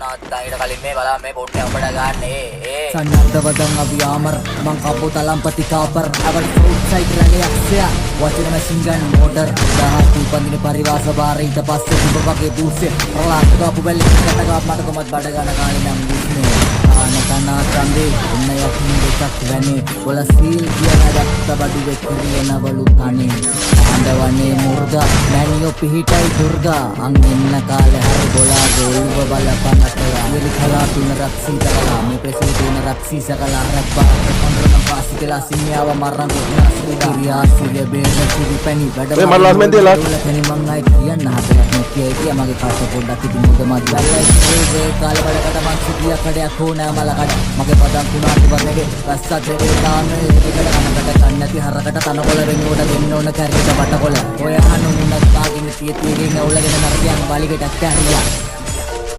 ඊට කලින් මේ බලන්න මේ පොට්ටේ අපඩ ගන්න සන්නද්ධවදන් අපි ආමර් මං කපු තලම්පති කාපර් අවල් ෆෝට් රැලයක්සය වචන මැසින්ගන් මෝටර් දහතු පන්දින පරිවාස භාර ඊට පස්සේ තිබ වගේ බූස්සේ රලාත් කාපු බැල්ලි කටගාප් මට කොමත් බඩ ගන්න කාලේ නම් බුස්නේ ආනකනා කන්දේ උන්න යකින් දෙකක් වැනේ වල සීල් කියන දක්ත බඩු වෙක්කිරිය නවලු කනේ ආණ්ඩවනේ මුර්ගා මැනියෝ පිහිටයි දුර්ගා අං එන්න කාලේ හරි බොලා ගෝල්ව බලපනට යලි කලා තුන රක්සී දලා මේ ප්‍රසේ තුන රක්සී සකලා රබ්බා පොන්දරම් පාසි කියලා සින්යාව මරන් ගොස්නාසි කිරියා සිරිය බේන සිරි පැණි වැඩ මේ මල්ලාස් මෙන්දී ලා එනි මං ආයි කියන්න හදලා නොකිය කිය මගේ කාට පොඩ්ඩක් ඉතින් මුද මද්දල්ලයි ඒ කාලේ වැඩකට මං සිටිය කඩයක් ඕනෑ මලකඩ මගේ පදම් කුණාටි වන්නේගේ රස්සත් දෙකේ දාන්න ඒකට කනකට කන්නති හරකට තනකොළ වෙනුවට දෙන්න ඕන කැරියට බටකොළ ඔය හනුමුණත් පාගින් තියතියෙන් අවුලගෙන නරකියන් බලිගටක් ඇරියා